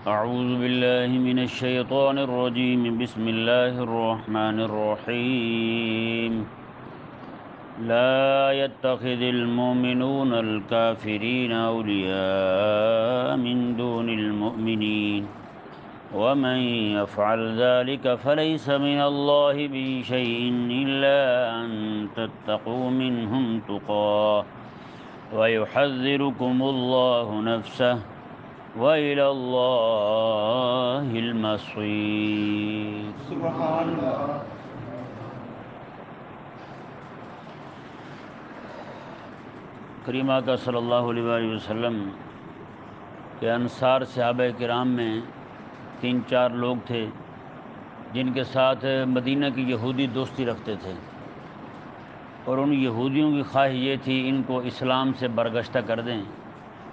اعوذ باللہ من الشیطان الرجیم بسم اللہ الرحمن الرحیم لا يتخذ المؤمنون الكافرین اولیاء من دون المؤمنین ومن يفعل ذلك فليس من الله بشيء إلا أن تتقوا منهم تقاه ويحذركم الله نفسه وإلى الله المصير۔ سبحان اللہ۔ کریم آقا صلی اللہ علیہ وآلہ وسلم کے انصار صحابہ کرام میں 3-4 لوگ تھے جن کے ساتھ مدینہ کی یہودی دوستی رکھتے تھے، اور ان یہودیوں کی خواہش یہ تھی ان کو اسلام سے برگشتہ کر دیں،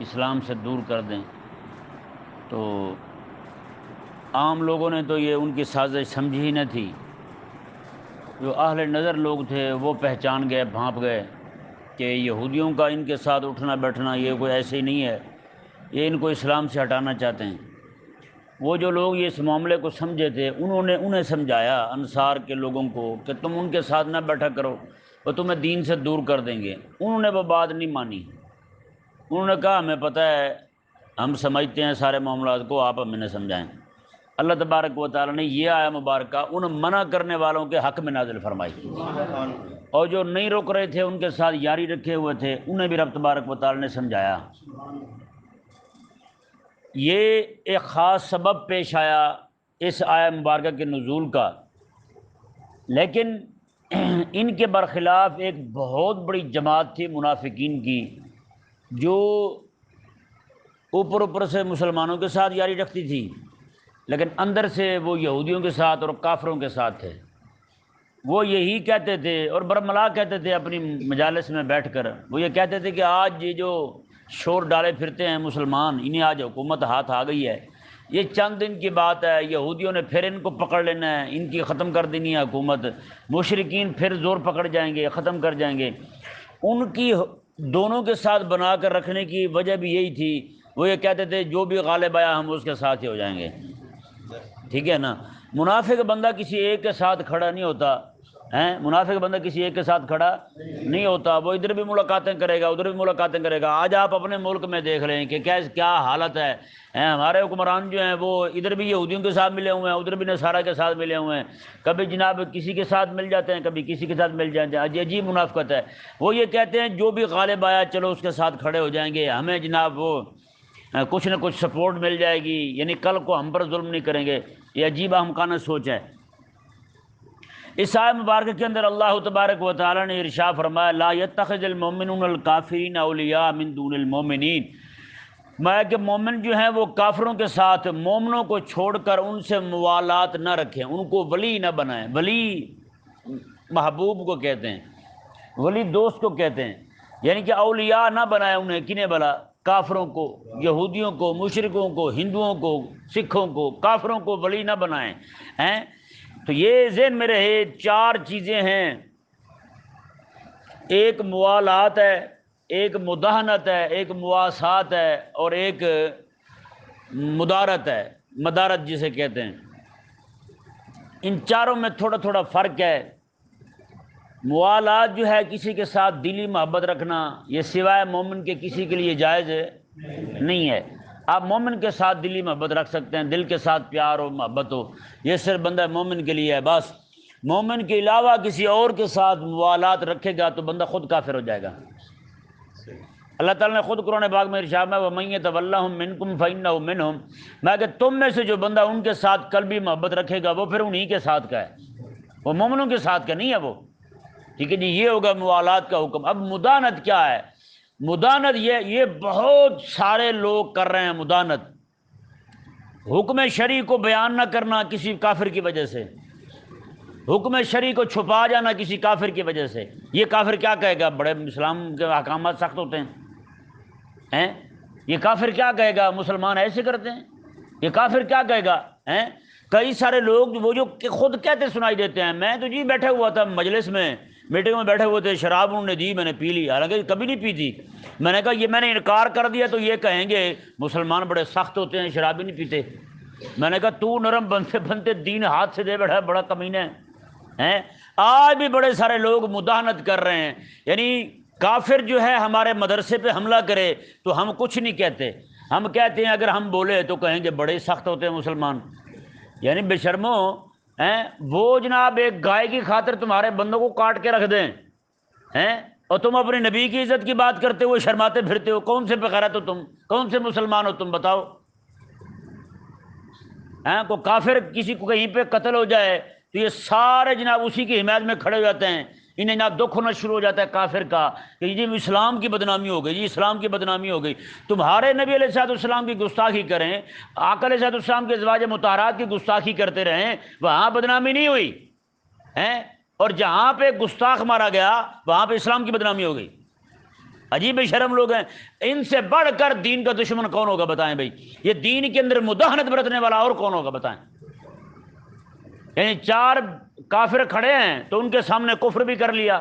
اسلام سے دور کر دیں۔ تو عام لوگوں نے تو یہ ان کی سازش سمجھی ہی نہ تھی۔ جو اہل نظر لوگ تھے وہ پہچان گئے، بھانپ گئے کہ یہودیوں کا ان کے ساتھ اٹھنا بیٹھنا یہ کوئی ایسے ہی نہیں ہے، یہ ان کو اسلام سے ہٹانا چاہتے ہیں۔ وہ جو لوگ یہ اس معاملے کو سمجھے تھے انہیں سمجھایا انصار کے لوگوں کو کہ تم ان کے ساتھ نہ بیٹھا کرو، وہ تمہیں دین سے دور کر دیں گے۔ انہوں نے وہ بات نہیں مانی، انہوں نے کہا ہمیں پتہ ہے، ہم سمجھتے ہیں سارے معاملات کو، آپ ہمیں نہ سمجھائیں۔ اللہ تبارک و تعالیٰ نے یہ آیہ مبارکہ ان منع کرنے والوں کے حق میں نازل فرمائی، اور جو نہیں روک رہے تھے ان کے ساتھ یاری رکھے ہوئے تھے انہیں بھی رب تبارک و تعالیٰ نے سمجھایا۔ یہ ایک خاص سبب پیش آیا اس آیہ مبارکہ کے نزول کا، لیکن ان کے برخلاف ایک بہت بڑی جماعت تھی منافقین کی، جو اوپر سے مسلمانوں کے ساتھ یاری رکھتی تھی، لیکن اندر سے وہ یہودیوں کے ساتھ اور کافروں کے ساتھ تھے۔ وہ یہی کہتے تھے اور برملا کہتے تھے اپنی مجالس میں بیٹھ کر، وہ یہ کہتے تھے کہ آج یہ جو شور ڈالے پھرتے ہیں مسلمان، انہیں آج حکومت ہاتھ آ گئی ہے، یہ چند دن کی بات ہے، یہودیوں نے پھر ان کو پکڑ لینا ہے، ان کی ختم کر دینی ہے حکومت، مشرکین پھر زور پکڑ جائیں گے، ختم کر جائیں گے۔ ان کی دونوں کے ساتھ بنا کر رکھنے کی وجہ بھی یہی تھی، وہ یہ کہتے تھے جو بھی غالب آیا ہم اس کے ساتھ ہی ہو جائیں گے۔ ٹھیک ہے نا؟ منافق بندہ کسی ایک کے ساتھ کھڑا نہیں ہوتا، منافق بندہ کسی ایک کے ساتھ کھڑا نہیں ہوتا، وہ ادھر بھی ملاقاتیں کرے گا ادھر بھی ملاقاتیں کرے گا۔ آج آپ اپنے ملک میں دیکھ لیں کہ کیا حالت ہے، ہمارے حکمران جو ہیں وہ ادھر بھی یہودیوں کے ساتھ ملے ہوئے ہیں، ادھر بھی نصارہ کے ساتھ ملے ہوئے ہیں، کبھی جناب کسی کے ساتھ مل جاتے ہیں، کبھی کسی کے ساتھ مل جاتے ہیں۔ عجیب منافقت ہے۔ وہ یہ کہتے ہیں جو بھی غالب آیا چلو اس کے ساتھ کھڑے ہو جائیں گے، ہمیں جناب وہ کچھ نہ کچھ سپورٹ مل جائے گی، یعنی کل کو ہم پر ظلم نہیں کریں گے۔ یہ عجیب احمقانہ سوچ ہے۔ اس آیہ مبارکہ کے اندر اللہ تبارک و تعالیٰ نے ارشاد فرمایا لا يتخذ المؤمنون الکافرین اولیاء من دون المؤمنین، میں کہ مومن جو ہیں وہ کافروں کے ساتھ مومنوں کو چھوڑ کر ان سے موالات نہ رکھیں، ان کو ولی نہ بنائیں۔ ولی محبوب کو کہتے ہیں، ولی دوست کو کہتے ہیں، یعنی کہ اولیاء نہ بنائیں انہیں، کنہیں بلا؟ کافروں کو، یہودیوں کو، مشرکوں کو، ہندوؤں کو، سکھوں کو، کافروں کو ولی نہ بنائیں۔ تو یہ ذہن میں رہے، 4 چیزیں ہیں، ایک موالات ہے، ایک مداہنت ہے، ایک مواسات ہے، اور ایک مدارت ہے، مدارت جسے کہتے ہیں۔ ان چاروں میں تھوڑا تھوڑا فرق ہے۔ موالات جو ہے کسی کے ساتھ دلی محبت رکھنا، یہ سوائے مومن کے کسی کے لیے جائز نہیں ہے۔ آپ مومن کے ساتھ دلی محبت رکھ سکتے ہیں، دل کے ساتھ پیار و محبت ہو، یہ صرف بندہ مومن کے لیے ہے بس۔ مومن کے علاوہ کسی اور کے ساتھ موالات رکھے گا تو بندہ خود کافر ہو جائے گا۔ اللہ تعالیٰ نے خود قرآن پاک میں ارشاد ہے وَمَن يَتَوَلَّهُم مِّنكُمْ فَإِنَّهُ مِنْهُمْ، میں کہ تم میں سے جو بندہ ان کے ساتھ قلبی محبت رکھے گا وہ پھر انہی کے ساتھ کا ہے، وہ مومنوں کے ساتھ کا نہیں ہے وہ۔ ٹھیک ہے جی، یہ ہوگا موالات کا حکم۔ اب مدانت کیا ہے؟ مدانت یہ بہت سارے لوگ کر رہے ہیں مدانت، حکم شرعی کو بیان نہ کرنا کسی کافر کی وجہ سے، حکم شرعی کو چھپا جانا کسی کافر کی وجہ سے۔ یہ کافر کیا کہے گا؟ بڑے اسلام کے احکامات سخت ہوتے ہیں، یہ کافر کیا کہے گا؟ مسلمان ایسے کرتے ہیں، یہ کافر کیا کہے گا؟ کئی سارے لوگ وہ جو خود کہتے سنائی دیتے ہیں، میں تو جی بیٹھا ہوا تھا مجلس میں، میٹنگ میں بیٹھے ہوئے تھے، شراب انہوں نے دی، میں نے پی لی، حالانکہ کبھی نہیں پی تھی۔ میں نے کہا یہ میں نے انکار کر دیا تو یہ کہیں گے مسلمان بڑے سخت ہوتے ہیں، شراب ہی نہیں پیتے۔ میں نے کہا تو نرم بنتے بنتے دین ہاتھ سے دے بیٹھا ہے، بڑا کمینہ ہے۔ آج بھی بڑے سارے لوگ مداہنت کر رہے ہیں، یعنی کافر جو ہے ہمارے مدرسے پہ حملہ کرے تو ہم کچھ نہیں کہتے، ہم کہتے ہیں اگر ہم بولے تو کہیں گے بڑے سخت ہوتے ہیں مسلمان۔ یعنی بے شرمو ہیں، وہ جناب ایک گائے کی خاطر تمہارے بندوں کو کاٹ کے رکھ دیں ہیں، اور تم اپنے نبی کی عزت کی بات کرتے ہوئے شرماتے پھرتے ہو۔ کون سے بغیرت ہو تم؟ کون سے مسلمان ہو تم؟ بتاؤ۔ کو کافر کسی کو کہیں پہ قتل ہو جائے تو یہ سارے جناب اسی کی حمایت میں کھڑے ہو جاتے ہیں، انہیں جناب دکھ ہونا شروع ہو جاتا ہے کافر کا کہ جی اسلام کی بدنامی ہو گئی، جی اسلام کی بدنامی ہو گئی۔ تمہارے نبی علیہ الصلوۃ والسلام کی گستاخی کریں، آقا علیہ الصلوۃ والسلام کے ازواج مطہرات کی گستاخی کرتے رہیں، وہاں بدنامی نہیں ہوئی ہیں، اور جہاں پہ گستاخ مارا گیا وہاں پہ اسلام کی بدنامی ہو گئی۔ عجیب شرم لوگ ہیں۔ ان سے بڑھ کر دین کا دشمن کون ہوگا بتائیں بھائی؟ یہ دین کے اندر مداہنت برتنے والا اور کون ہوگا بتائیں؟ یعنی چار کافر کھڑے ہیں تو ان کے سامنے کفر بھی کر لیا،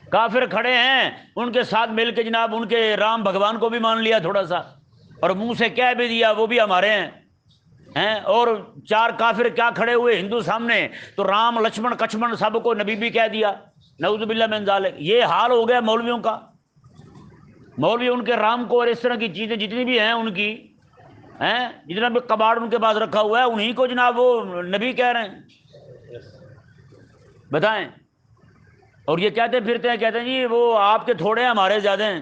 کافر کھڑے ہیں ان کے ساتھ مل کے جناب ان کے رام بھگوان کو بھی مان لیا تھوڑا سا، اور منہ سے کہہ بھی دیا وہ بھی ہمارے ہیں۔ اور چار کافر کیا کھڑے ہوئے ہندو سامنے تو رام لکشمن کچھمن سب کو نبی بھی کہہ دیا، نعوذ باللہ من ذالک۔ یہ حال ہو گیا مولویوں کا۔ مولوی ان کے رام کو اور اس طرح کی چیزیں جتنی بھی ہیں ان کی ہیں، جتنا بھی کباڑ ان کے پاس رکھا ہوا ہے انہی کو جناب وہ نبی کہہ رہے ہیں، بتائیں۔ اور یہ کہتے پھرتے ہیں، کہتے ہیں جی وہ آپ کے تھوڑے ہیں ہمارے زیادہ ہیں،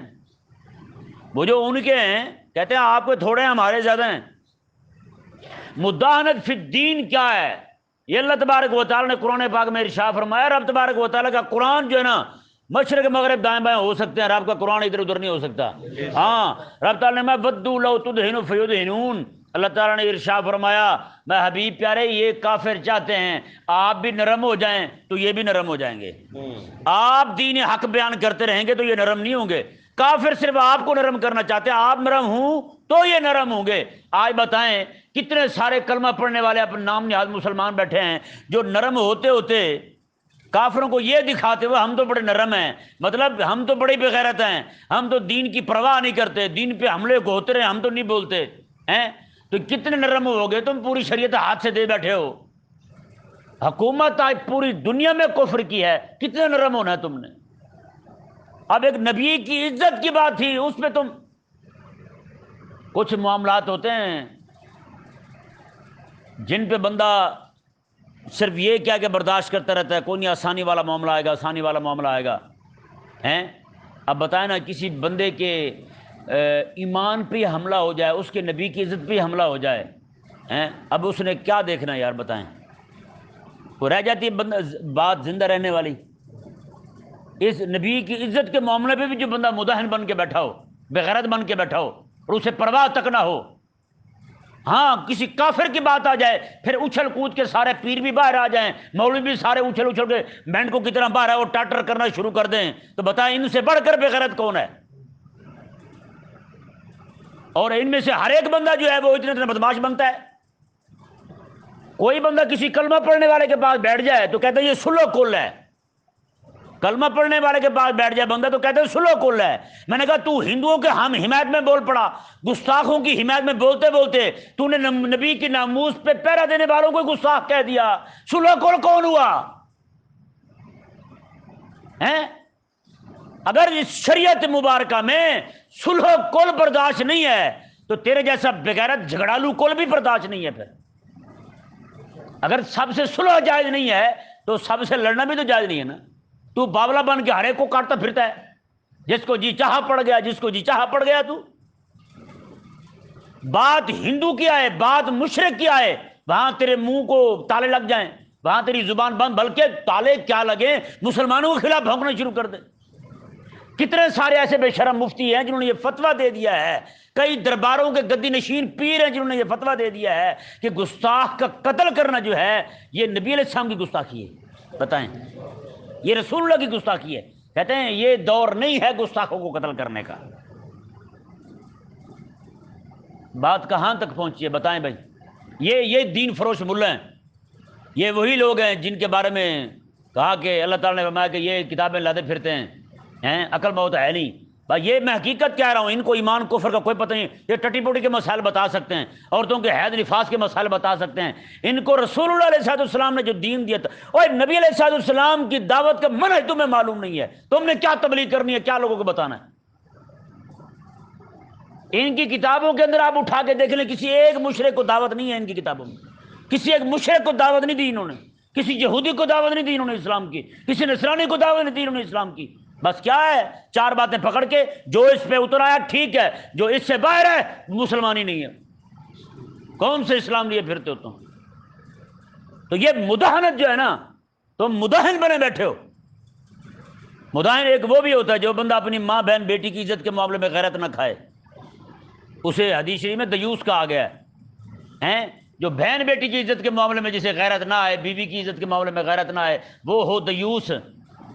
وہ جو ان کے ہیں کہتے ہیں آپ کے تھوڑے ہیں ہمارے زیادہ ہیں۔ مداہنت فی الدین کیا ہے؟ یہ اللہ تبارک و تعالیٰ نے قرآن پاک میں ارشاد فرمایا، رب تبارک و تعالیٰ کا قرآن جو ہے نا مشرق مغرب دائیں بائیں ہو سکتے ہیں، رب کا قرآن ادھر ادھر نہیں ہو سکتا۔ ہاں، رب تعالیٰ نے میں ودو لو تدہن فیدہنون، اللہ تعالیٰ نے ارشاد فرمایا میں حبیب پیارے یہ کافر چاہتے ہیں آپ بھی نرم ہو جائیں تو یہ بھی نرم ہو جائیں گے، آپ دین حق بیان کرتے رہیں گے تو یہ نرم نہیں ہوں گے۔ کافر صرف آپ کو نرم کرنا چاہتے ہیں، آپ نرم ہوں تو یہ نرم ہوں گے۔ آج بتائیں کتنے سارے کلمہ پڑھنے والے اپنے نام نہاد مسلمان بیٹھے ہیں جو نرم ہوتے ہوتے کافروں کو یہ دکھاتے ہوئے ہم تو بڑے نرم ہیں، مطلب ہم تو بڑے بغیرت ہیں، ہم تو دین کی پرواہ نہیں کرتے، دین پہ حملے کو ہوتے رہے ہم تو نہیں بولتے ہیں۔ تو کتنے نرم ہو گئے تم؟ پوری شریعت ہاتھ سے دے بیٹھے ہو، حکومت آج پوری دنیا میں کفر کی ہے، کتنے نرم ہونا ہے تم نے؟ اب ایک نبی کی عزت کی بات تھی، اس پہ تم کچھ معاملات ہوتے ہیں جن پہ بندہ صرف یہ کیا کہ برداشت کرتا رہتا ہے، کوئی نہیں آسانی والا معاملہ آئے گا، آسانی والا معاملہ آئے گا ہیں۔ اب بتائیں نا کسی بندے کے ایمان پہ حملہ ہو جائے، اس کے نبی کی عزت پہ حملہ ہو جائے ہیں، اب اس نے کیا دیکھنا یار بتائیں؟ وہ رہ جاتی ہے بات زندہ رہنے والی۔ اس نبی کی عزت کے معاملے پہ بھی جو بندہ مداہن بن کے بیٹھا ہو، بغیرت بن کے بیٹھا ہو اور اسے پرواہ تک نہ ہو، ہاں کسی کافر کی بات آ جائے پھر اچھل کود کے سارے پیر بھی باہر آ جائیں، مولوی بھی سارے اچھل اچھل کے بینڈ کو کتنا باہر ہے وہ ٹاٹر کرنا شروع کر دیں، تو بتائیں ان سے بڑھ کر بغیرت کون ہے؟ اور ان میں سے ہر ایک بندہ جو ہے وہ اتنا بدماش بنتا ہے۔ کوئی بندہ کسی کلمہ پڑھنے والے کے پاس بیٹھ جائے تو کہتا ہے یہ سلو کل ہے، کلمہ پڑھنے والے کے پاس بیٹھ جائے بندہ تو کہتے ہیں سلو کل ہے۔ میں نے کہا تو ہندوؤں کے ہم حمایت میں بول پڑا، گستاخوں کی حمایت میں بولتے بولتے تو نے نبی کی ناموس پہ پہرا دینے والوں کو گستاخ کہہ دیا، سلو کل کون ہوا ہیں؟ اگر اس شریعت مبارکہ میں سلو کل برداشت نہیں ہے تو تیرے جیسا بغیرت جھگڑالو کل بھی برداشت نہیں ہے۔ پھر اگر سب سے سلو جائز نہیں ہے تو سب سے لڑنا بھی تو جائز نہیں ہے نا۔ تو باولا بن کے ہر ایک کو کاٹتا پھرتا ہے، جس کو جی چاہا پڑ گیا، جس کو جی چاہا پڑ گیا۔ تو بات ہندو کی آئے، بات مشرک کی آئے، وہاں تیرے منہ کو تالے لگ جائیں، وہاں تیری زبان بند، بلکہ تالے کیا لگے مسلمانوں کے خلاف بھونکنا شروع کر دے۔ کتنے سارے ایسے بے شرم مفتی ہیں جنہوں نے یہ فتویٰ دے دیا ہے، کئی درباروں کے گدی نشین پیر ہیں جنہوں نے یہ فتویٰ دے دیا ہے کہ گستاخ کا قتل کرنا جو ہے یہ نبی علیہ السلام کی گستاخی ہے۔ بتائیں، یہ رسول اللہ کی گستاخی ہے۔ کہتے ہیں یہ دور نہیں ہے گستاخوں کو قتل کرنے کا۔ بات کہاں تک پہنچی ہے بتائیں بھائی؟ یہ دین فروش ملہ ہیں، یہ وہی لوگ ہیں جن کے بارے میں کہا کہ اللہ تعالیٰ نے فرمایا کہ یہ کتابیں لاتے پھرتے ہیں عقل بہت ہے نہیں. بھائی یہ میں حقیقت کہہ رہا ہوں، ان کو ایمان کفر کا کوئی پتہ نہیں. یہ ٹٹی پوٹی کے مسائل بتا سکتے ہیں، عورتوں کے حیض نفاس کے مسائل بتا سکتے ہیں. ان کو رسول اللہ علیہ السلام نے جو دین دیا تھا، اور نبی علیہ السلام کی دعوت کا منہج تمہیں معلوم نہیں ہے. تم نے کیا تبلیغ کرنی ہے، کیا لوگوں کو بتانا ہے؟ ان کی کتابوں کے اندر آپ اٹھا کے دیکھ لیں، کسی ایک مشرک کو دعوت نہیں ہے ان کی کتابوں میں. کسی ایک مشرک کو دعوت نہیں دی انہوں نے، کسی یہودی کو دعوت نہیں دی انہوں نے اسلام کی، کسی نصرانی کو دعوت نہیں دی انہوں نے اسلام کی. بس کیا ہے، چار باتیں پکڑ کے جو اس پہ اتر آیا ٹھیک ہے، جو اس سے باہر ہے مسلمان ہی نہیں ہے. کون سے اسلام لیے پھرتے ہو تم؟ تو یہ مداہنت جو ہے نا، تم مداہن بنے بیٹھے ہو. مداہن ایک وہ بھی ہوتا ہے جو بندہ اپنی ماں بہن بیٹی کی عزت کے معاملے میں غیرت نہ کھائے، اسے حدیث شریف میں دیوس کہا گیا ہے. جو بہن بیٹی کی عزت کے معاملے میں جسے غیرت نہ آئے، بیوی کی عزت کے معاملے میں غیرت نہ آئے، وہ ہو دیوس.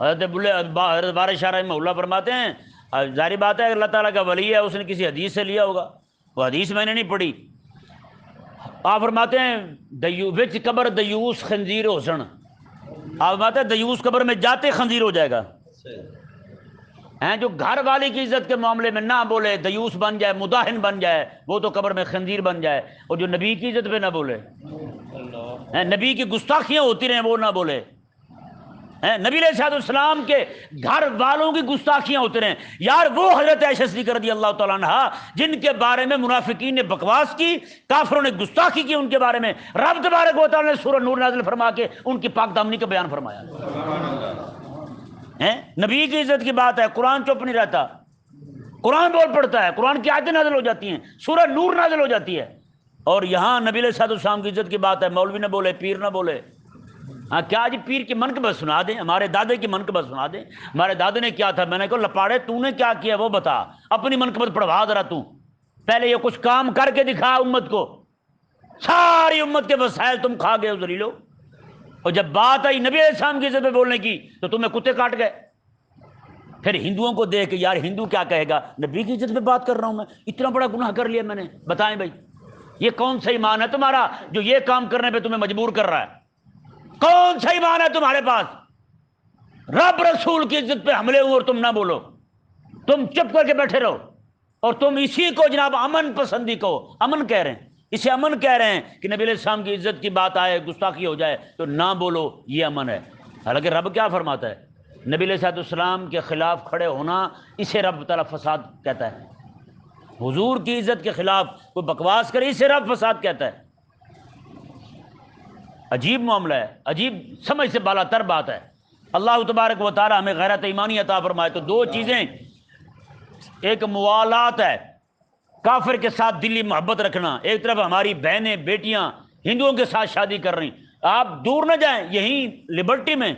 حضرت بارش شاہ رحمہ اللہ فرماتے ہیں، ظاہری بات ہے اللہ تعالیٰ کا ولی ہے، اس نے کسی حدیث سے لیا ہوگا، وہ حدیث میں نے نہیں پڑھی. آپ فرماتے ہیں وچ قبر دیوس خنزیر حسن. آپ فرماتے ہیں دیوس قبر میں جاتے خنزیر ہو جائے گا. جو گھر والی کی عزت کے معاملے میں نہ بولے، دیوس بن جائے، مداہن بن جائے، وہ تو قبر میں خنزیر بن جائے. اور جو نبی کی عزت پہ نہ بولے، نبی کی گستاخیاں ہوتی رہیں وہ نہ بولے، نبی علیہ السلام کے گھر والوں کی گستاخیاں ہوتے رہیں. یار وہ حضرت عائشہ صدیقہ رضی اللہ تعالیٰ عنہا جن کے بارے میں منافقین نے بکواس کی، کافروں نے گستاخی کی، ان کے بارے میں رب تبارک و تعالیٰ نے سورہ نور نازل فرما کے ان کی پاک دامنی کا بیان فرمایا. نبی کی عزت کی بات ہے، قرآن چپ نہیں رہتا، قرآن بول پڑتا ہے، قرآن کی آیتیں نازل ہو جاتی ہیں، سورہ نور نازل ہو جاتی ہے. اور یہاں نبی علیہ السلام کی عزت کی بات ہے، مولوی نہ بولے، پیر نہ بولے. کیا جی پیر کی منقبت سنا دیں، ہمارے دادے کی منقبت سنا دیں. ہمارے دادے نے کیا تھا، میں نے کہا لپاڑے تو نے کیا کیا وہ بتا، اپنی منقبت پڑھوا ذرا تو. پہلے یہ کچھ کام کر کے دکھا امت کو. ساری امت کے وسائل تم کھا گئے ذلیلو، اور جب بات آئی نبی علیہ السلام کی عزت پہ بولنے کی تو تمہیں کتے کاٹ گئے. پھر ہندوؤں کو دیکھ کے یار ہندو کیا کہے گا، نبی کی عزت پہ بات کر رہا ہوں میں، اتنا بڑا گناہ کر لیا میں نے. بتائیں بھائی یہ کون سا ایمان ہے تمہارا جو یہ کام کرنے پہ تمہیں مجبور کر رہا ہے؟ کون سا ایمان ہے تمہارے پاس؟ رب رسول کی عزت پہ حملے ہوں اور تم نہ بولو، تم چپ کر کے بیٹھے رہو. اور تم اسی کو جناب امن پسندی کو امن کہہ رہے ہیں، اسے امن کہہ رہے ہیں کہ نبی علیہ السلام کی عزت کی بات آئے، گستاخی ہو جائے تو نہ بولو، یہ امن ہے. حالانکہ رب کیا فرماتا ہے؟ نبی علیہ السلام کے خلاف کھڑے ہونا اسے رب تعالیٰ فساد کہتا ہے. حضور کی عزت کے خلاف کوئی بکواس کرے اسے رب فساد کہتا ہے. عجیب معاملہ ہے، عجیب سمجھ سے بالا تر بات ہے. اللہ تبارک و تعالیٰ ہمیں غیرت ایمانی عطا فرمائے. تو دو چیزیں، ایک موالات ہے، کافر کے ساتھ دلی محبت رکھنا، ایک طرف ہماری بہنیں بیٹیاں ہندوؤں کے ساتھ شادی کر رہی. آپ دور نہ جائیں، یہیں لبرٹی میں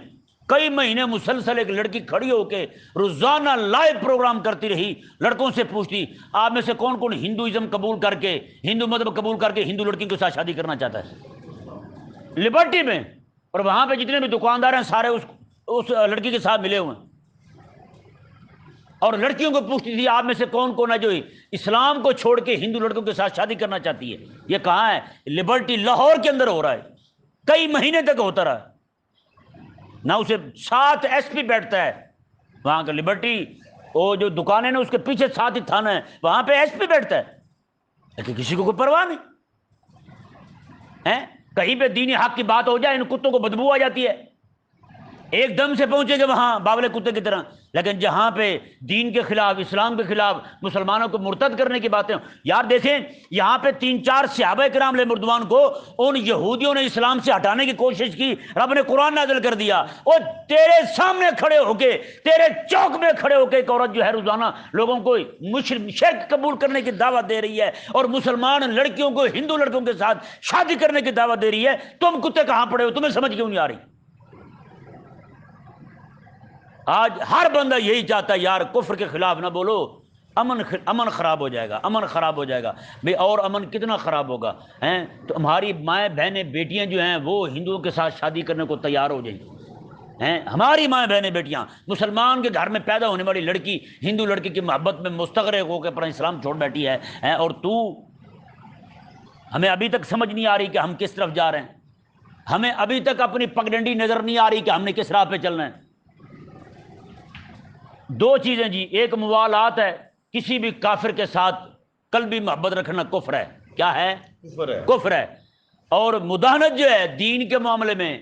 کئی مہینے مسلسل ایک لڑکی کھڑی ہو کے روزانہ لائیو پروگرام کرتی رہی، لڑکوں سے پوچھتی آپ میں سے کون کون ہندوازم قبول کر کے، ہندو مذہب قبول کر کے ہندو لڑکی کے ساتھ شادی کرنا چاہتا ہے لبرٹی میں. اور وہاں پہ جتنے بھی دکاندار ہیں سارے اس لڑکی کے ساتھ ملے ہوئے ہیں. اور لڑکیوں کو پوچھتی تھی آپ میں سے کون کون ہے جو اسلام کو چھوڑ کے ہندو لڑکوں کے ساتھ شادی کرنا چاہتی ہے. یہ کہاں ہے؟ لبرٹی لاہور کے اندر ہو رہا ہے، کئی مہینے تک ہوتا رہا. نہ اسے ساتھ ایس پی بیٹھتا ہے وہاں کا لبرٹی، وہ جو دکانیں نا اس کے پیچھے ساتھ ہی تھانہ ہے، وہاں پہ ایس پی بیٹھتا ہے، لیکن کسی کو کوئی پرواہ نہیں ہے. کہیں پہ دین حق کی بات ہو جائے ان کتوں کو بدبو آ جاتی ہے، ایک دم سے پہنچے گے وہاں باولے کتے کی طرح. لیکن جہاں پہ دین کے خلاف، اسلام کے خلاف، مسلمانوں کو مرتد کرنے کی باتیں، یار دیکھیں یہاں پہ 3-4 صحابہ کرام علیہ مردوان کو ان یہودیوں نے اسلام سے ہٹانے کی کوشش کی، رب نے قرآن نازل کر دیا. اور تیرے سامنے کھڑے ہو کے، تیرے چوک میں کھڑے ہو کے ایک عورت جو ہے روزانہ لوگوں کو شرک قبول کرنے کی دعوت دے رہی ہے اور مسلمان لڑکیوں کو ہندو لڑکوں کے ساتھ شادی کرنے کی دعوت دے رہی ہے. تم کتے کہاں پڑے ہو؟ تمہیں سمجھ کیوں نہیں آ رہی؟ آج ہر بندہ یہی چاہتا ہے یار کفر کے خلاف نہ بولو، امن خراب ہو جائے گا، امن خراب ہو جائے گا. بھئی اور امن کتنا خراب ہوگا ہیں؟ تو ہماری مائیں بہنیں بیٹیاں جو ہیں وہ ہندوؤں کے ساتھ شادی کرنے کو تیار ہو جائیں ہیں. ہماری مائیں بہنیں بیٹیاں، مسلمان کے گھر میں پیدا ہونے والی لڑکی ہندو لڑکی کی محبت میں مستغرق ہو کے اپنا اسلام چھوڑ بیٹھی ہے. اور تو ہمیں ابھی تک سمجھ نہیں آ رہی کہ ہم کس طرف جا رہے ہیں. ہمیں ابھی تک اپنی پگڈنڈی نظر نہیں آ رہی کہ ہم نے کس راہ پہ چلنا ہے۔ دو چیزیں جی، ایک موالات ہے، کسی بھی کافر کے ساتھ قلبی محبت رکھنا کفر ہے۔ کیا ہے؟ کفر ہے۔ اور مداہنت جو ہے دین کے معاملے میں،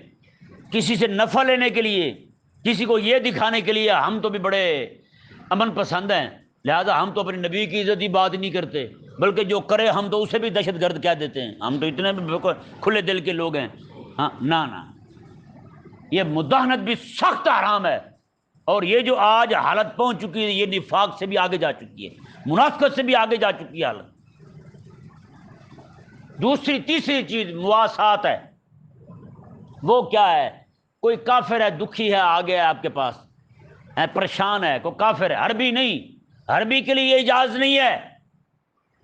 کسی سے نفع لینے کے لیے، کسی کو یہ دکھانے کے لیے ہم تو بھی بڑے امن پسند ہیں، لہذا ہم تو اپنے نبی کی عزت کی بات نہیں کرتے، بلکہ جو کرے ہم تو اسے بھی دہشت گرد کہہ دیتے ہیں، ہم تو اتنے بالکل کھلے دل کے لوگ ہیں۔ ہاں نہ، یہ مداہنت بھی سخت حرام ہے، اور یہ جو آج حالت پہنچ چکی ہے، یہ نفاق سے بھی آگے جا چکی ہے، منافقت سے بھی آگے جا چکی ہے حالت۔ دوسری تیسری چیز مواسات ہے۔ وہ کیا ہے؟ کوئی کافر ہے، دکھی ہے، آ گیا ہے آپ کے پاس، ہے پریشان ہے، کوئی کافر ہے، عربی نہیں، عربی کے لیے یہ اجازت نہیں ہے۔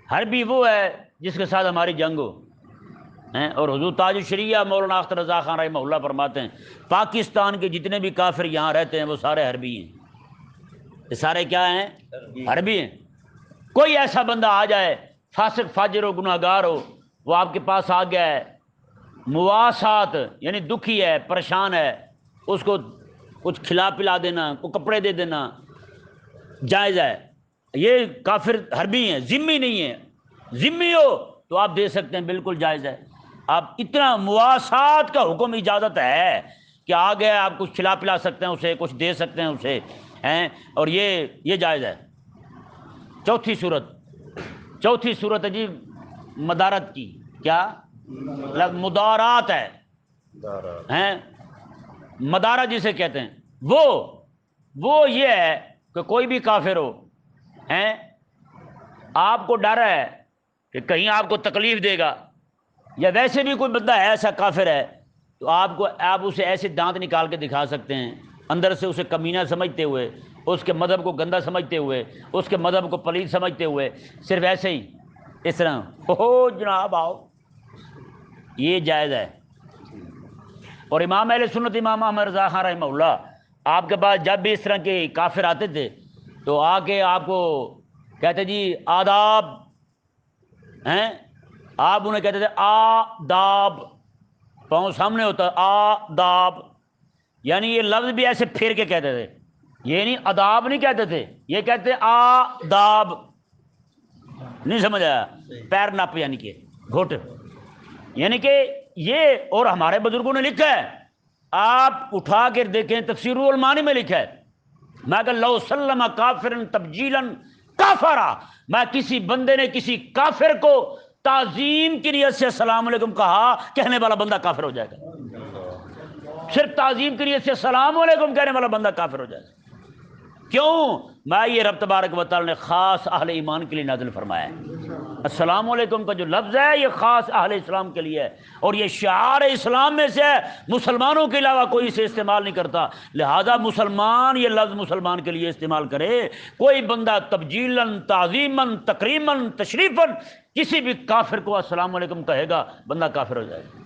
عربی وہ ہے جس کے ساتھ ہماری جنگ ہو، اور حضور تاج الشریعہ مولانا اختر رضا خان رحمہ اللہ فرماتے ہیں پاکستان کے جتنے بھی کافر یہاں رہتے ہیں وہ سارے عربی ہیں۔ یہ سارے کیا ہیں؟ عربی ہیں۔ کوئی ایسا بندہ آ جائے، فاسق فاجر ہو، گناہ گار ہو، وہ آپ کے پاس آ گیا ہے، مواسات یعنی دکھی ہے، پریشان ہے، اس کو کچھ کھلا پلا دینا، کو کپڑے دے دینا جائز ہے۔ یہ کافر حربی ہیں، ذمی نہیں ہیں۔ ذمی ہو تو آپ دے سکتے ہیں، بالکل جائز ہے۔ آپ اتنا مواسات کا حکم اجازت ہے کہ آ گیا، آپ کچھ کھلا پلا سکتے ہیں اسے، کچھ دے سکتے ہیں اسے، اور یہ جائز ہے۔ چوتھی صورت ہے جی مدارت کی۔ کیا؟ مدارات ہے، مدارت جسے کہتے ہیں، وہ یہ ہے کہ کوئی بھی کافر ہو، آپ کو ڈر ہے کہ کہیں آپ کو تکلیف دے گا، یا ویسے بھی کوئی بندہ ہے ایسا کافر ہے، تو آپ اسے ایسے دانت نکال کے دکھا سکتے ہیں، اندر سے اسے کمینہ سمجھتے ہوئے، اس کے مذہب کو گندا سمجھتے ہوئے، اس کے مذہب کو پلید سمجھتے ہوئے، صرف ایسے ہی اس طرح جناب آؤ، یہ جائز ہے۔ اور امام اہل سنت امام احمد رضا خان رحمہ اللہ آپ کے پاس جب بھی اس طرح کے کافر آتے تھے تو آ کے آپ کو کہتے جی آداب، آپ انہیں کہتے تھے آداب، پاؤں سامنے ہوتا آداب، یعنی یہ لفظ بھی ایسے پھیر کے کہتے تھے، یہ نہیں اداب نہیں کہتے تھے، یہ کہتے آداب، نہیں سمجھ آیا؟ پیر نپ یعنی کہ گھٹ، یعنی کہ یہ، اور ہمارے بزرگوں نے لکھا ہے، آپ اٹھا کر دیکھیں تفسیر المعانی میں لکھا ہے، میں کہ لو سلم کافرن تبجیلاً کافرا، میں کسی بندے نے کسی کافر کو تعظیم کی نیت سے السلام علیکم کہا، کہنے والا بندہ کافر ہو جائے گا۔ صرف تعظیم کی نیت سے السلام علیکم کہنے والا بندہ کافر ہو جائے گا۔ کیوں؟ میں یہ رب تبارک و تعالی نے خاص اہل ایمان کے لیے نازل فرمایا ہے۔ السلام علیکم کا جو لفظ ہے یہ خاص اہل اسلام کے لیے ہے، اور یہ شعار اسلام میں سے ہے، مسلمانوں کے علاوہ کوئی اسے استعمال نہیں کرتا، لہذا مسلمان یہ لفظ مسلمان کے لیے استعمال کرے۔ کوئی بندہ تبجیلاً، تعظیماً، تکریماً، تشریفاً کسی بھی کافر کو السلام علیکم کہے گا، بندہ کافر ہو جائے گا،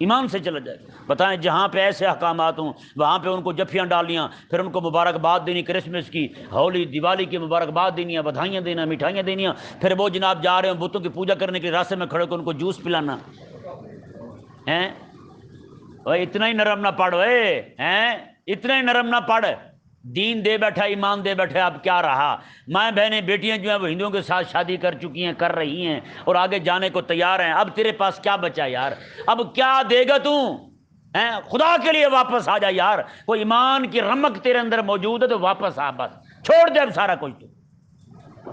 ایمان سے چلا جائے گا۔ بتائیں جہاں پہ ایسے احکامات ہوں وہاں پہ ان کو جفیاں ڈالیاں، پھر ان کو مبارکباد دینی، کرسمس کی، ہولی، دیوالی کی مبارکباد دینی، بدھائیاں دینا، مٹھائیاں دینیاں، پھر وہ جناب جا رہے ہیں بتوں کی پوجا کرنے کے راستے میں کھڑے ہو کے ان کو جوس پلانا، ہیں؟ اتنا ہی نرم نہ پڑھ، اتنا ہی نرم نہ پڑھ، دین دے بیٹھا، ایمان دے بیٹھا، اب کیا رہا؟ مائیں بہنیں بیٹیاں جو ہیں وہ ہندوؤں کے ساتھ شادی کر چکی ہیں، کر رہی ہیں، اور آگے جانے کو تیار ہیں، اب تیرے پاس کیا بچا یار؟ اب کیا دے گا تو؟ خدا کے لیے واپس آ جا یار، کوئی ایمان کی رمق تیرے اندر موجود ہے تو واپس آ، بس چھوڑ دے اب سارا کچھ۔ تو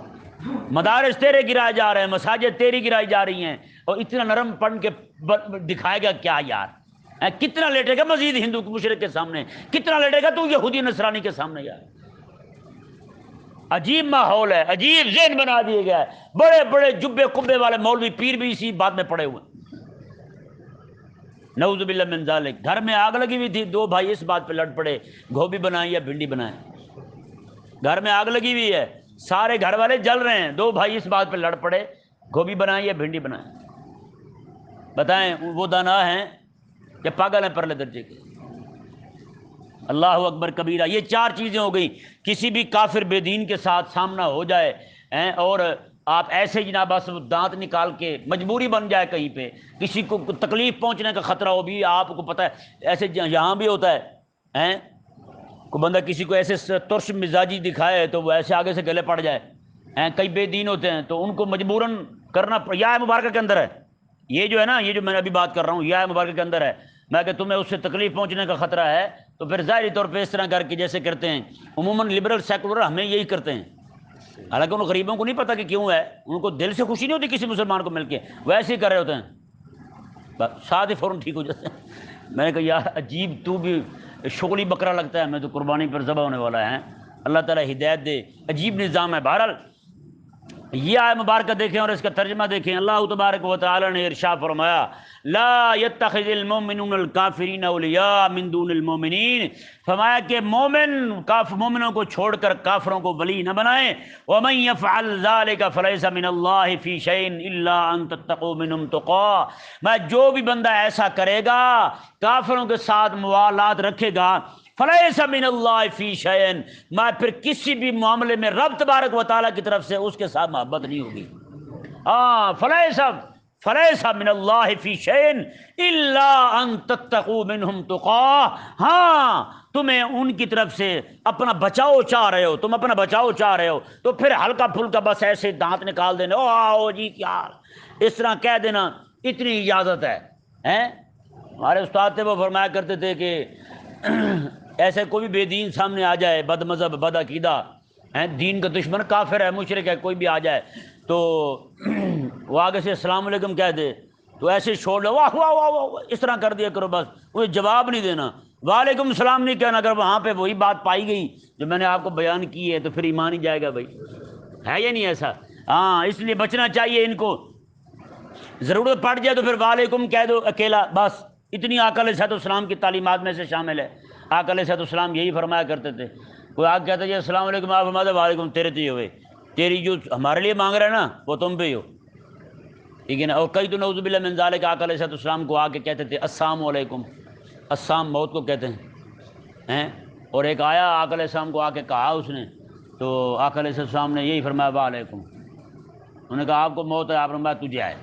مدارس تیرے گرائے جا رہے ہیں، مساجد تیری گرائی جا رہی ہیں، اور اتنا نرم پن کے دکھائے گا کیا یار؟ کتنا لیٹے گا مزید ہندو مشرک کے سامنے، کتنا لیٹے گا تو یہودی نصرانی کے سامنے یار؟ عجیب ماحول ہے، عجیب ذہن بنا دیے گیا ہے، بڑے بڑے جبے کبے والے مولوی پیر بھی اسی بات میں پڑے ہوئے، نعوذ باللہ من ذالک۔ گھر میں آگ لگی ہوئی تھی، دو بھائی اس بات پہ لڑ پڑے گوبھی بنائیں یا بھنڈی بنائیں، گھر میں آگ لگی ہوئی ہے، سارے گھر والے جل رہے ہیں، دو بھائی اس بات پہ لڑ پڑے گوبھی بنائیں یا بھنڈی بنائیں۔ بتائیں وہ دانا ہیں یا پاگل ہیں پرلے درجے کے؟ اللہ اکبر کبیرہ۔ یہ چار چیزیں ہو گئی، کسی بھی کافر بے دین کے ساتھ سامنا ہو جائے اور آپ ایسے جناب بس دانت نکال کے مجبوری بن جائے کہیں پہ کسی کو تکلیف پہنچنے کا خطرہ ہو بھی آپ کو پتہ ہے ایسے یہاں بھی ہوتا ہے کوئی بندہ کسی کو ایسے ترش مزاجی دکھائے تو وہ ایسے آگے سے گلے پڑ جائے کئی بے دین ہوتے ہیں تو ان کو مجبوراً کرنا یا مبارکہ کے اندر ہے یہ جو ہے نا یہ جو میں ابھی بات کر رہا ہوں یا مبارکہ کے اندر ہے میں کہ تمہیں اس سے تکلیف پہنچنے کا خطرہ ہے تو پھر ظاہری طور پہ اس طرح کر کے جیسے کرتے ہیں عموماً لبرل سیکولر ہمیں یہی کرتے ہیں حالانکہ ان غریبوں کو نہیں پتہ کہ کیوں ہے ان کو دل سے خوشی نہیں ہوتی کسی مسلمان کو مل کے ویسے ہی کر رہے ہوتے ہیں ساتھ ہی فوراً ٹھیک ہو جاتے ہیں میں نے کہا یار عجیب تو بھی شغلی بکرا لگتا ہے ہمیں تو قربانی پر ذبح ہونے والا ہے اللہ تعالیٰ ہدایت دے عجیب نظام ہے بہرحال یہ آیت مبارکہ دیکھیں اور اس کا ترجمہ دیکھیں اللہ تبارک و تعالی نے ارشاد فرمایا لا يتخذ المؤمنون الکافرین اولیاء من دون المؤمنین فرمایا کہ مومنوں کو چھوڑ کر کافروں کو ولی نہ بنائیں ومن يفعل ذلك فليس من اللہ فی شیء الا ان تتقوا منهم تقا میں جو بھی بندہ ایسا کرے گا کافروں کے ساتھ موالات رکھے گا فلیس من اللہ فی شیء میں پھر کسی بھی معاملے میں رب تبارک و تعالیٰ کی طرف سے اس کے ساتھ محبت نہیں ہوگی فلیس من اللہ فی شیء الا ان تتقوا منہم تقا ہاں تمہیں ان کی طرف سے اپنا بچاؤ چاہ رہے ہو تم اپنا بچاؤ چاہ رہے ہو تو پھر ہلکا پھلکا بس ایسے دانت نکال دینا او آؤ جی کیا اس طرح کہہ دینا اتنی اجازت ہے ہمارے استاد تھے وہ فرمایا کرتے تھے کہ ایسے کوئی بھی بے دین سامنے آ جائے بد مذہب بد عقیدہ دین کا دشمن کافر ہے مشرک ہے کوئی بھی آ جائے تو وہ آگے سے السلام علیکم کہہ دے تو ایسے چھوڑ لو واہ واہ واہ واہ اس طرح کر دیا کرو بس وہ جواب نہیں دینا وعلیکم السلام نہیں کہنا اگر وہاں پہ وہی بات پائی گئی جو میں نے آپ کو بیان کی ہے تو پھر ایمان ہی جائے گا بھائی ہے یا نہیں ایسا اس لیے بچنا چاہیے ان کو ضرورت پڑ جائے تو پھر وعلیکم کہہ دو اکیلا بس اتنی آقا علیہ الصلوۃ والسلام کی تعلیمات میں سے شامل ہے آقا علیہ الصلوۃ والسلام یہی فرمایا کرتے تھے کوئی آگ کہتا ہے السلام علیکم آپ فرماتے وعلیکم تیرے تو یہ ہوئے تیری جو ہمارے لیے مانگ رہا ہے نا وہ تم پہ ہی ہو ٹھیک ہے نا اور کئی تو نعوذ باللہ من ذالک آقا علیہ الصلوۃ والسلام کو آ کے کہتے تھے السلام علیکم السلام موت کو کہتے ہیں اور ایک آیا آقا علیہ السلام کو آ کے کہا اس نے تو آقا علیہ الصلوۃ والسلام نے یہی فرمایا وعلیکم انہوں نے کہا آپ کو موت ہے آپ نے فرمایا تجھے آئے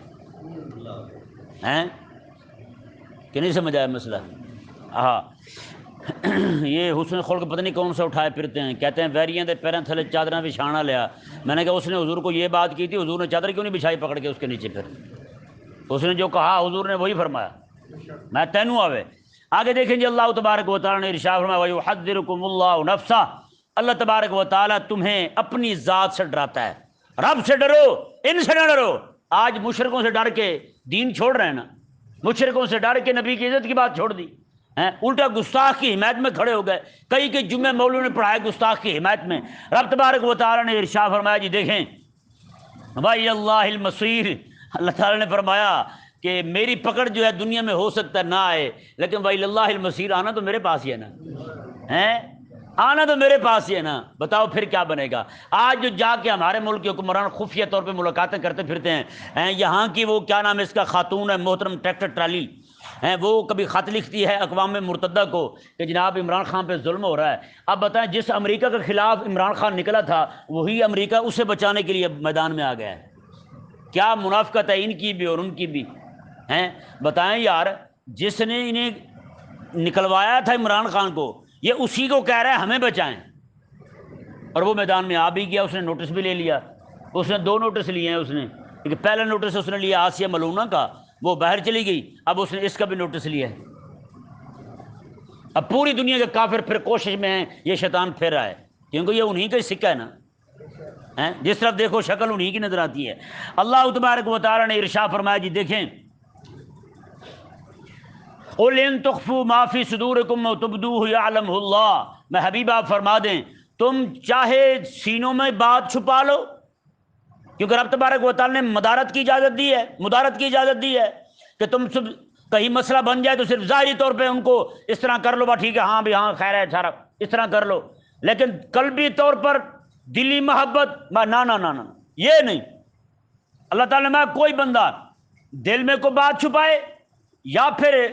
کہ نہیں سمجھ آیا مسئلہ یہ حسن خلق پتہ نہیں کون سا اٹھائے پھرتے ہیں کہتے ہیں ویریاں دے پیروں تھلے چادراں بچھانا لیا میں نے کہا اس نے حضور کو یہ بات کی تھی حضور نے چادر کیوں نہیں بچھائی پکڑ کے اس کے نیچے پھر اس نے جو کہا حضور نے وہی فرمایا میں تینوں آوے آگے دیکھیں جی اللہ تبارک و تعالیٰ نے ارشاد فرمایا وَيُحَذِّرُكُمُ اللَّهُ نَفْسَهُ اللہ تبارک و تعالیٰ تمہیں اپنی ذات سے ڈراتا ہے رب سے ڈرو ان سے نہ ڈرو آج مشرکوں سے ڈر کے دین چھوڑ رہے ہیں نا مشرکوں سے ڈر کے نبی کی عزت کی بات چھوڑ دی الٹا گستاخ کی حمایت میں کھڑے ہو گئے کئی کے جمعے مولوی نے پڑھائے گستاخ کی حمایت میں رب تبارک و تعالیٰ نے ارشاد فرمایا جی دیکھیں وَإِلَى اللَّهِ الْمَصِيرُ اللہ تعالیٰ نے فرمایا کہ میری پکڑ جو ہے دنیا میں ہو سکتا ہے نہ آئے لیکن وَإِلَى اللَّهِ الْمَصِيرُ آنا تو میرے پاس ہی ہے نا آنا تو میرے پاس ہی ہے نا بتاؤ پھر کیا بنے گا آج جو جا کے ہمارے ملک کے حکمران خفیہ طور پہ ملاقاتیں کرتے پھرتے ہیں یہاں کی وہ کیا نام ہے اس کا خاتون ہے محترم ٹریکٹر ٹرالی وہ کبھی خط لکھتی ہے اقوام متحدہ کو کہ جناب عمران خان پہ ظلم ہو رہا ہے اب بتائیں جس امریکہ کے خلاف عمران خان نکلا تھا وہی امریکہ اسے بچانے کے لیے میدان میں آ گیا ہے کیا منافقت ہے ان کی بھی اور ان کی بھی بتائیں یار جس نے انہیں نکلوایا تھا عمران خان کو یہ اسی کو کہہ رہا ہے ہمیں بچائیں اور وہ میدان میں آ بھی گیا اس نے نوٹس بھی لے لیا اس نے 2 نوٹس لیے ہیں اس نے ایک پہلا نوٹس اس نے لیا آسیہ ملونہ کا وہ باہر چلی گئی اب اس نے اس کا بھی نوٹس لیا ہے اب پوری دنیا کے کافر پھر کوشش میں ہیں یہ شیطان پھر رہا ہے کیونکہ یہ انہی کا سکہ ہے نا جس طرف دیکھو شکل انہی کی نظر آتی ہے اللہ تبارک و تعالی نے ارشاد فرمایا جی دیکھیں قُلْ إِن تُخْفُوا مَا فِي صُدُورِكُمْ أَوْ تُبْدُوهُ يَعْلَمْهُ اللَّهُ میں حبیب آپ فرما دیں تم چاہے سینوں میں بات چھپا لو کیونکہ رب تبارک و تعالی نے مدارت کی اجازت دی ہے کہ تم کہیں مسئلہ بن جائے تو صرف ظاہری طور پہ ان کو اس طرح کر لو با ٹھیک ہے ہاں بھی ہاں خیر ہے سارا اس طرح کر لو لیکن قلبی طور پر دلی محبت نہ یہ نہیں اللہ تعالیٰ نے کوئی بندہ دل میں کوئی بات چھپائے یا پھر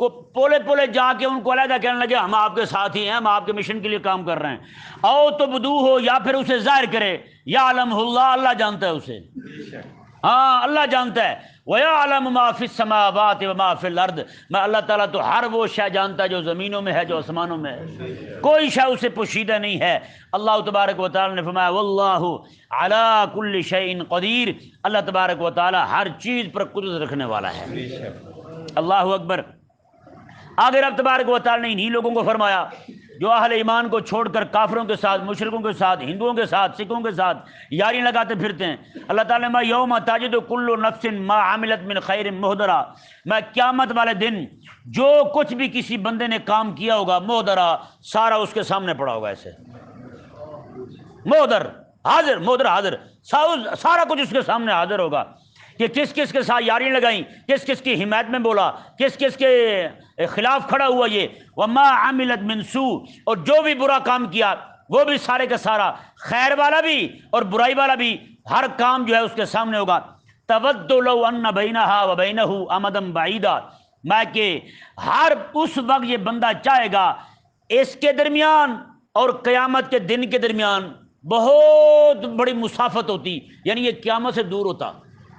کو پولے پولے جا کے ان کو علیحدہ کہنے لگے ہم آپ کے ساتھ ہی ہیں، ہم آپ کے مشن کے لیے کام کر رہے ہیں، او تو بدو ہو یا پھر اسے ظاہر کرے، یا علم اللہ، اللہ جانتا ہے اسے، ہاں اللہ جانتا ہے، وَيَعْلَمُ مَا فِي السَّمَاوَاتِ وَمَا فِي الْأَرْضِ، میں اللہ تعالیٰ تو ہر وہ شے جانتا ہے جو زمینوں میں ہے جو آسمانوں میں ہے، کوئی شے اسے پوشیدہ نہیں ہے۔ اللہ تبارک و تعالیٰ نے فرمایا وَاللَّهُ عَلَىٰ كُلِّ شَيْءٍ قدیر، اللہ تبارک و تعالیٰ ہر چیز پر قدرت رکھنے والا ہے۔ اللہ اکبر۔ آگے رب تبارک و تعالیٰ نے انہی لوگوں کو فرمایا جو اہل ایمان کو چھوڑ کر کافروں کے ساتھ، مشرکوں کے ساتھ، ہندوؤں کے ساتھ، سکھوں کے ساتھ یاریاں لگاتے پھرتے ہیں۔ اللہ تعالیٰ نے یوم تجد کل نفس ما عملت من خیر محضرا، میں قیامت والے دن جو کچھ بھی کسی بندے نے کام کیا ہوگا محضرا، سارا اس کے سامنے پڑا ہوگا، ایسے محضر حاضر، محضر حاضر، سارا کچھ اس کے سامنے حاضر ہوگا کہ کس کس کے ساتھ یاریاں لگائیں، کس کس کی حمایت میں بولا، کس کس کے خلاف کھڑا ہوا یہ، وما عملت من سوء، اور جو بھی برا کام کیا وہ بھی سارے کا سارا، خیر والا بھی اور برائی والا بھی، ہر کام جو ہے اس کے سامنے ہوگا۔ تود لو ان بینہا و بینہ امدا بعیدا، میں کہ ہر اس وقت یہ بندہ چاہے گا اس کے درمیان اور قیامت کے دن کے درمیان بہت بڑی مسافت ہوتی، یعنی یہ قیامت سے دور ہوتا،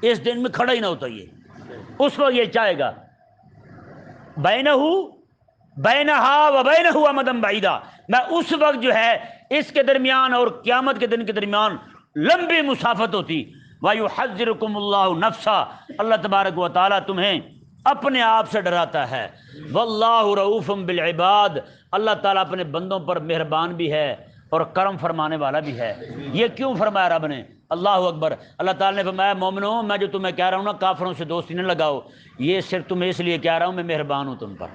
اس دن میں کھڑا ہی نہ ہوتا، یہ اس وقت یہ چاہے گا بینہ بینہا و بینہ امدا بعیدا، میں اس وقت جو ہے اس کے درمیان اور قیامت کے دن کے درمیان لمبی مسافت ہوتی۔ وَيُحَذِّرُكُمُ اللَّهُ نَفْسًا، اللہ تبارک و تعالیٰ تمہیں اپنے آپ سے ڈراتا ہے۔ وَاللَّهُ رَءُوفٌ بِالْعِبَادِ، اللہ تعالیٰ اپنے بندوں پر مہربان بھی ہے اور کرم فرمانے والا بھی ہے۔ یہ کیوں فرمایا رب نے؟ اللہ اکبر۔ اللہ تعالیٰ نے فرمایا مومنو، میں جو تمہیں کہہ رہا ہوں نا کافروں سے دوستی نہ لگاؤ، یہ صرف تمہیں اس لیے کہہ رہا ہوں میں مہربان ہوں تم پر،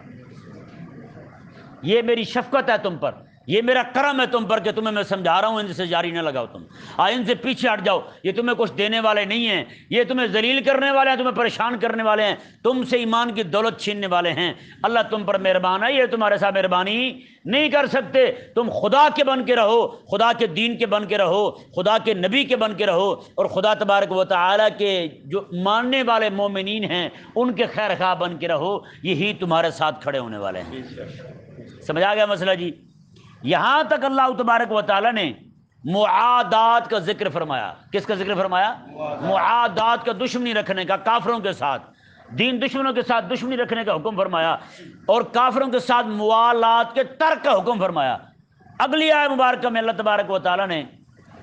یہ میری شفقت ہے تم پر، یہ میرا کرم ہے تم پر کہ تمہیں میں سمجھا رہا ہوں ان سے جاری نہ لگاؤ، تم ان سے پیچھے ہٹ جاؤ، یہ تمہیں کچھ دینے والے نہیں ہیں، یہ تمہیں ذلیل کرنے والے ہیں، تمہیں پریشان کرنے والے ہیں، تم سے ایمان کی دولت چھیننے والے ہیں۔ اللہ تم پر مہربان ہے، یہ تمہارے ساتھ مہربانی نہیں کر سکتے۔ تم خدا کے بن کے رہو، خدا کے دین کے بن کے رہو، خدا کے نبی کے بن کے رہو، اور خدا تبارک و تعالیٰ کے جو ماننے والے مومنین ہیں ان کے خیر خواہ بن کے رہو، یہی تمہارے ساتھ کھڑے ہونے والے ہیں۔ سمجھ آ گیا مسئلہ جی؟ یہاں تک اللہ تبارک و تعالیٰ نے معادات کا ذکر فرمایا۔ کس کا ذکر فرمایا؟ معادات کا، دشمنی رکھنے کا کافروں کے ساتھ، دین دشمنوں کے ساتھ دشمنی رکھنے کا حکم فرمایا، اور کافروں کے ساتھ موالات کے ترک کا حکم فرمایا۔ اگلی آیت مبارکہ میں اللہ تبارک و تعالیٰ نے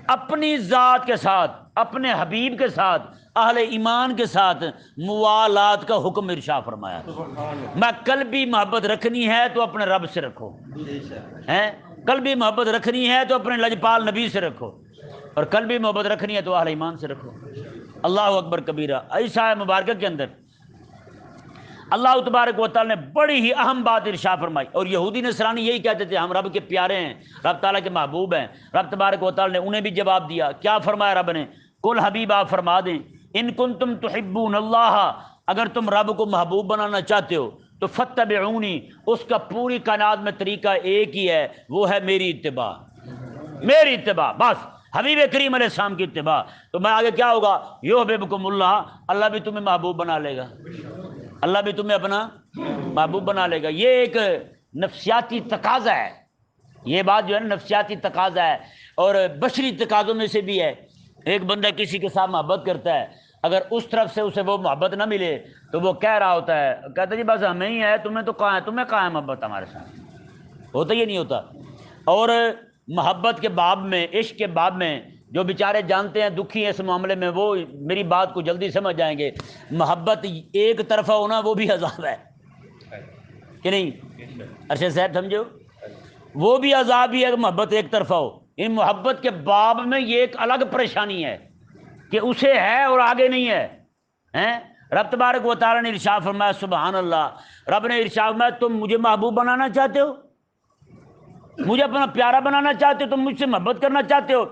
اپنی ذات کے ساتھ، اپنے حبیب کے ساتھ، اہل ایمان کے ساتھ موالات کا حکم ارشاد فرمایا۔ میں قلبی محبت رکھنی ہے تو اپنے رب سے رکھو، قلبی محبت رکھنی ہے تو اپنے لجپال نبی سے رکھو، اور قلبی محبت رکھنی ہے تو اہل ایمان سے رکھو۔ اللہ اکبر کبیرہ۔ اس آیت مبارکہ کے اندر اللہ تبارک و تعالیٰ نے بڑی ہی اہم بات ارشاد فرمائی، اور یہودی نصرانی یہی کہتے تھے ہم رب کے پیارے ہیں، رب تعالیٰ کے محبوب ہیں۔ رب تبارک و تعالیٰ نے انہیں بھی جواب دیا، کیا فرمایا رب نے؟ کل حبیب آپ فرما دیں ان کنتم تحبون اللہ، اگر تم رب کو محبوب بنانا چاہتے ہو تو فتبعونی، اس کا پوری کائنات میں طریقہ ایک ہی ہے، وہ ہے میری اتباع، میری اتباع، بس حبیب کریم علیہ السلام کی اتباع۔ تو میں آگے کیا ہوگا؟ یحببکم اللہ، اللہ بھی تمہیں محبوب بنا لے گا، اللہ بھی تمہیں اپنا محبوب بنا لے گا۔ یہ ایک نفسیاتی تقاضا ہے، یہ بات جو ہے نا نفسیاتی تقاضا ہے، اور بشری تقاضوں میں سے بھی ہے۔ ایک بندہ کسی کے ساتھ محبت کرتا ہے، اگر اس طرف سے اسے وہ محبت نہ ملے تو وہ کہہ رہا ہوتا ہے، کہتا جی بس ہمیں ہی ہے، تمہیں تو کہاں ہے، تمہیں کہاں ہے محبت ہمارے ساتھ، ہوتا یہ نہیں ہوتا۔ اور محبت کے باب میں، عشق کے باب میں جو بیچارے جانتے ہیں دکھی ہیں اس معاملے میں، وہ میری بات کو جلدی سمجھ جائیں گے۔ محبت ایک طرفہ ہونا وہ بھی عذاب ہے کہ نہیں؟ ارشد صاحب سمجھو، وہ بھی عذاب ہی ہے کہ محبت ایک طرفہ ہو۔ ان محبت کے باب میں یہ ایک الگ پریشانی ہے کہ اسے ہے اور آگے نہیں ہے۔ رب تبارک و تعالیٰ نے ارشاد فرمایا، سبحان اللہ، رب نے ارشاد فرمایا تم مجھے محبوب بنانا چاہتے ہو، مجھے اپنا پیارا بنانا چاہتے ہو، تم مجھ سے محبت کرنا چاہتے ہو،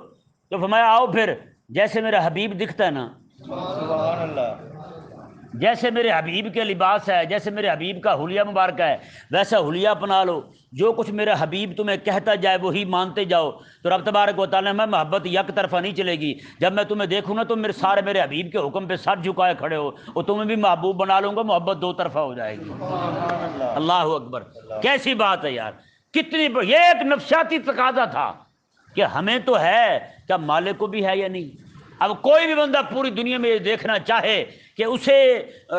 تو فرمایا آؤ پھر جیسے میرا حبیب دکھتا ہے نا، سبحان اللہ، جیسے میرے حبیب کے لباس ہے، جیسے میرے حبیب کا حلیہ مبارکہ ہے، ویسا حلیہ اپنا لو۔ جو کچھ میرا حبیب تمہیں کہتا جائے وہی مانتے جاؤ، تو رب تبارک و تعالیٰ میں محبت یک طرفہ نہیں چلے گی۔ جب میں تمہیں دیکھوں نا تو میرے حبیب کے حکم پہ سر جھکائے کھڑے ہو، اور تمہیں بھی محبوب بنا لوں گا، محبت دو طرفہ ہو جائے گی۔ اللہ اکبر، کیسی بات ہے یار، کتنی یہ ایک نفسیاتی تقاضا تھا کہ ہمیں تو ہے، کیا مالک کو بھی ہے یا نہیں؟ اب کوئی بھی بندہ پوری دنیا میں یہ دیکھنا چاہے کہ اسے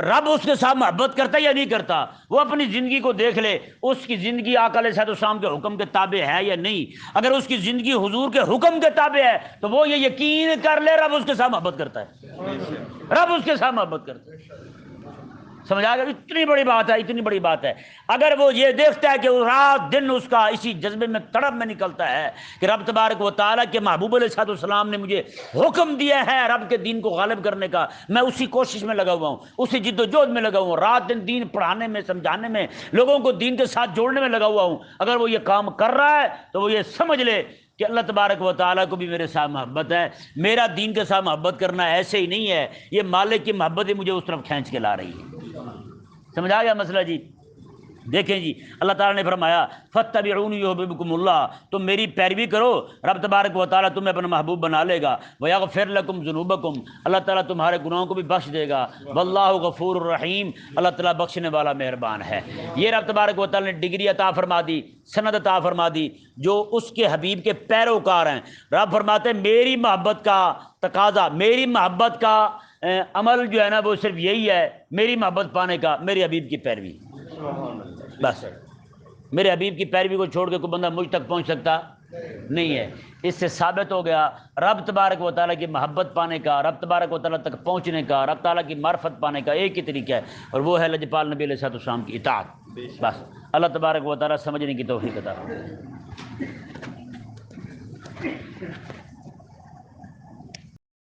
رب اس کے ساتھ محبت کرتا یا نہیں کرتا، وہ اپنی زندگی کو دیکھ لے، اس کی زندگی آقا علیہ السلام کے حکم کے تابع ہے یا نہیں۔ اگر اس کی زندگی حضور کے حکم کے تابع ہے تو وہ یہ یقین کر لے رب اس کے ساتھ محبت کرتا ہے، رب اس کے ساتھ محبت کرتا ہے۔ سمجھ آ گیا؟ اتنی بڑی بات ہے، اتنی بڑی بات ہے۔ اگر وہ یہ دیکھتا ہے کہ وہ رات دن اس کا اسی جذبے میں تڑپ میں نکلتا ہے کہ رب تبارک و تعالیٰ کے محبوب علیہ السلام نے مجھے حکم دیا ہے رب کے دین کو غالب کرنے کا، میں اسی کوشش میں لگا ہوا ہوں، اسی جد و جہد میں لگا ہوا ہوں، رات دن دین پڑھانے میں، سمجھانے میں، لوگوں کو دین کے ساتھ جوڑنے میں لگا ہوا ہوں، اگر وہ یہ کام کر رہا ہے تو وہ یہ سمجھ لے کہ اللہ تبارک و تعالیٰ کو بھی میرے ساتھ محبت ہے۔ میرا دین کے ساتھ محبت کرنا ایسے ہی نہیں ہے، یہ مالک کی محبت ہی مجھے اس طرف کھینچ کے لا رہی ہے۔ سمجھ آ گیا مسئلہ جی؟ دیکھیں جی، اللہ تعالیٰ نے فرمایا فَاتَّبِعُونِی یُحْبِبْکُمُ اللہ، تم میری پیروی کرو، رب تبارک و تعالیٰ تمہیں اپنا محبوب بنا لے گا، وَیَغْفِرْ لَکُمْ ذُنُوبَکُمْ، اللہ تعالیٰ تمہارے گناہوں کو بھی بخش دے گا، وَاللَّہُ غَفُورٌ الرحیم، اللہ تعالیٰ بخشنے والا مہربان ہے۔ یہ رب تبارک و تعالیٰ نے ڈگری عطا فرما دی، سند عطا فرما دی جو اس کے حبیب کے پیروکار ہیں۔ رب فرماتے ہیں میری محبت کا تقاضا، میری محبت کا عمل جو ہے نا وہ صرف یہی ہے، میری محبت پانے کا، میرے حبیب کی پیروی۔ بس میرے حبیب کی پیروی کو چھوڑ کے کوئی بندہ مجھ تک پہنچ سکتا نہیں ہے۔ اس سے ثابت ہو گیا رب تبارک و تعالیٰ کی محبت پانے کا، رب تبارک و تعالیٰ تک پہنچنے کا، رب تعالیٰ کی معرفت پانے کا ایک ہی طریقہ ہے، اور وہ ہے لجپال نبی علیہ السلام کی اطاعت۔ بس اللہ تبارک و تعالیٰ سمجھنے کی توفیق عطا فرمائے۔